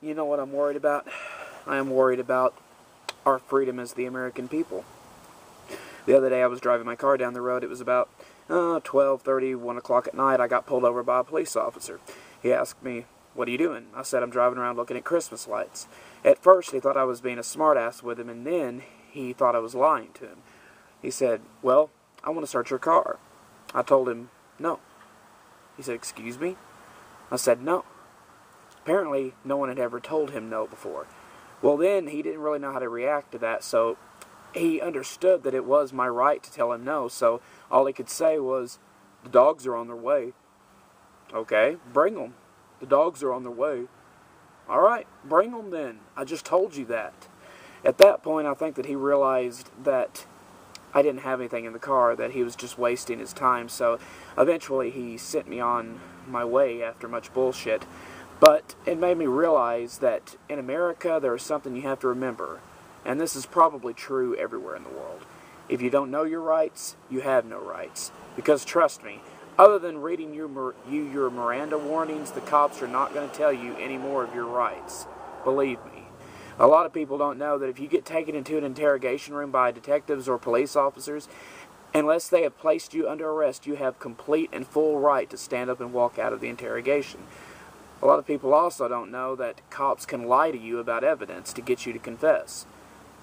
you know what I'm worried about? I am worried about our freedom as the American people. The other day I was driving my car down the road. It was about 12:30, 1 o'clock at night. I got pulled over by a police officer. He asked me, "What are you doing?" I said, "I'm driving around looking at Christmas lights." At first he thought I was being a smartass with him, and then he thought I was lying to him. He said, "Well, I want to search your car." I told him, "No." He said, "Excuse me?" I said, "No." Apparently, no one had ever told him no before. Well, then, he didn't really know how to react to that, so he understood that it was my right to tell him no, so all he could say was, "The dogs are on their way." "Okay, bring them. The dogs are on their way." "All right, bring them then. I just told you that." At that point, I think that he realized that I didn't have anything in the car, that he was just wasting his time, so eventually he sent me on my way after much bullshit. But it made me realize that in America there is something you have to remember, and this is probably true everywhere in the world. If you don't know your rights, you have no rights. Because trust me, other than reading your Miranda Warnings, the cops are not going to tell you any more of your rights. Believe me. A lot of people don't know that if you get taken into an interrogation room by detectives or police officers, unless they have placed you under arrest, you have complete and full right to stand up and walk out of the interrogation. A lot of people also don't know that cops can lie to you about evidence to get you to confess.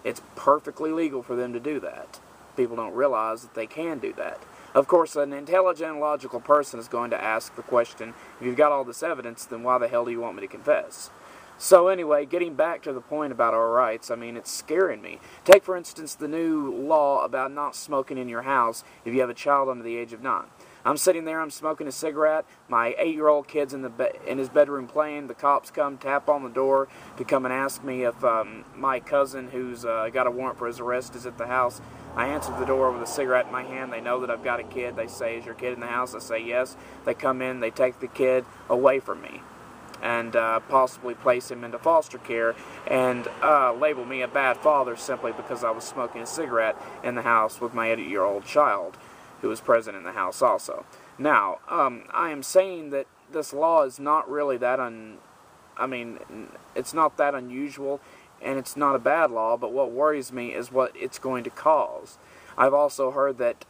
It's perfectly legal for them to do that. People don't realize that they can do that. Of course, an intelligent and logical person is going to ask the question, if you've got all this evidence, then why the hell do you want me to confess? So anyway, getting back to the point about our rights, I mean, it's scaring me. Take, for instance, the new law about not smoking in your house if you have a child under the age of 9. I'm sitting there, I'm smoking a cigarette, my 8-year-old kid's in his bedroom playing, the cops come, tap on the door to come and ask me if my cousin who's got a warrant for his arrest is at the house. I answer the door with a cigarette in my hand. They know that I've got a kid. They say, "Is your kid in the house?" I say, "Yes." They come in, they take the kid away from me and possibly place him into foster care and label me a bad father simply because I was smoking a cigarette in the house with my 8-year-old child, who was present in the house also. Now, I am saying that this law is not really that it's not that unusual, and it's not a bad law, but what worries me is what it's going to cause. I've also heard that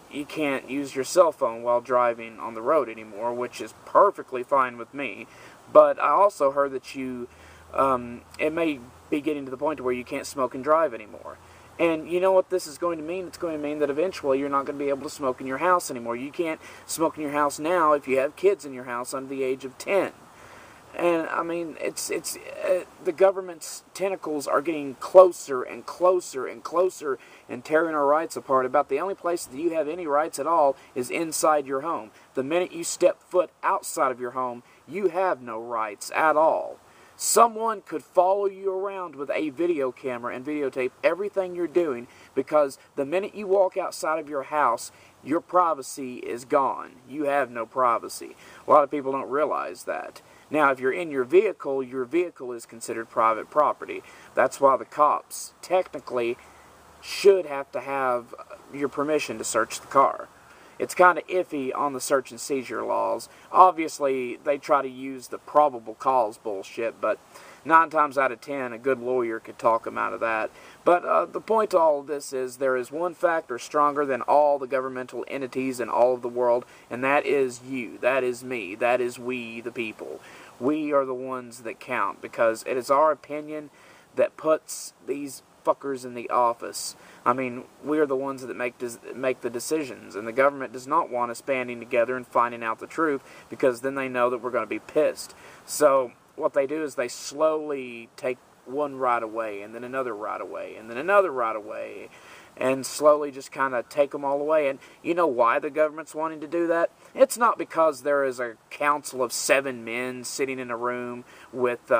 you can't use your cell phone while driving on the road anymore, which is perfectly fine with me, but I also heard that it may be getting to the point where you can't smoke and drive anymore. And you know what this is going to mean? It's going to mean that eventually you're not going to be able to smoke in your house anymore. You can't smoke in your house now if you have kids in your house under the age of 10. And I mean, the government's tentacles are getting closer and closer and closer and tearing our rights apart. About the only place that you have any rights at all is inside your home. The minute you step foot outside of your home, you have no rights at all. Someone could follow you around with a video camera and videotape everything you're doing, because the minute you walk outside of your house, your privacy is gone. You have no privacy. A lot of people don't realize that. Now, if you're in your vehicle is considered private property. That's why the cops technically should have to have your permission to search the car. It's kind of iffy on the search and seizure laws. Obviously, they try to use the probable cause bullshit, but 9 times out of 10, a good lawyer could talk them out of that. But the point to all of this is there is one factor stronger than all the governmental entities in all of the world, and that is you, that is me, that is we, the people. We are the ones that count, because it is our opinion that puts these fuckers in the office. I mean, we are the ones that make the decisions, and the government does not want us banding together and finding out the truth, because then they know that we're going to be pissed. So what they do is they slowly take one right away, and then another right away, and then another right away, and slowly just kind of take them all away. And you know why the government's wanting to do that? It's not because there is a council of 7 men sitting in a room with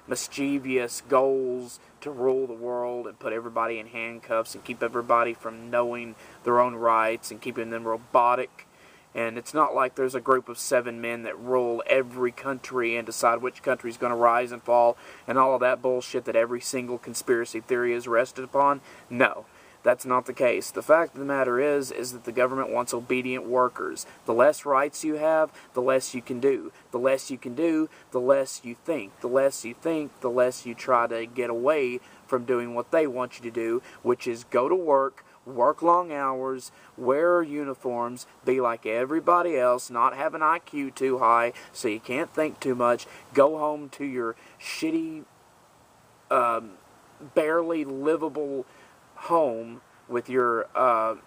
mischievous goals to rule the world and put everybody in handcuffs and keep everybody from knowing their own rights and keeping them robotic. And it's not like there's a group of 7 men that rule every country and decide which country is going to rise and fall and all of that bullshit that every single conspiracy theory is rested upon. No. That's not the case. The fact of the matter is that the government wants obedient workers. The less rights you have, the less you can do. The less you can do, the less you think. The less you think, the less you try to get away from doing what they want you to do, which is go to work long hours, wear uniforms, be like everybody else, not have an IQ too high so you can't think too much, go home to your shitty, barely livable home with your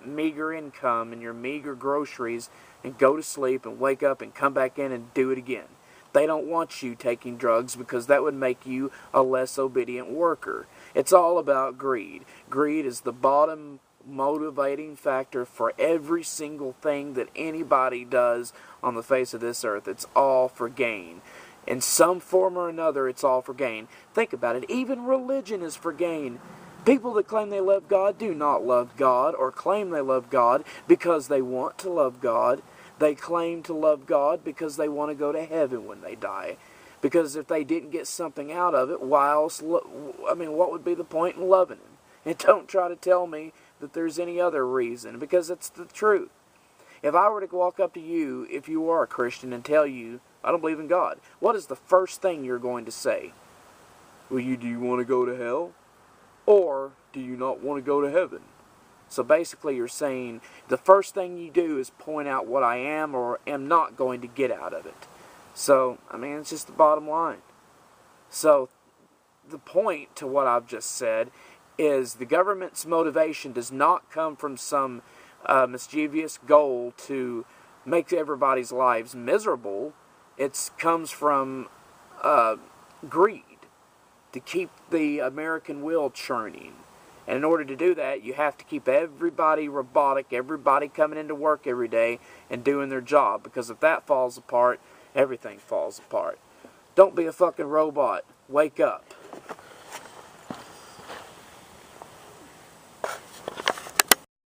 meager income and your meager groceries, and go to sleep and wake up and come back in and do it again. They don't want you taking drugs because that would make you a less obedient worker. It's all about greed. Greed is the bottom motivating factor for every single thing that anybody does on the face of this earth. It's all for gain. In some form or another, it's all for gain. Think about it. Even religion is for gain. People that claim they love God do not love God or claim they love God because they want to love God. They claim to love God because they want to go to heaven when they die. Because if they didn't get something out of it, why else? What would be the point in loving Him? And don't try to tell me that there's any other reason, because it's the truth. If I were to walk up to you, if you are a Christian, and tell you, I don't believe in God, what is the first thing you're going to say? Well, do you want to go to hell? Or do you not want to go to heaven? So basically you're saying the first thing you do is point out what I am or am not going to get out of it. So, it's just the bottom line. So, the point to what I've just said is the government's motivation does not come from some mischievous goal to make everybody's lives miserable. It comes from greed, to keep the American wheel churning. And in order to do that, you have to keep everybody robotic, everybody coming into work every day and doing their job. Because if that falls apart, everything falls apart. Don't be a fucking robot. Wake up.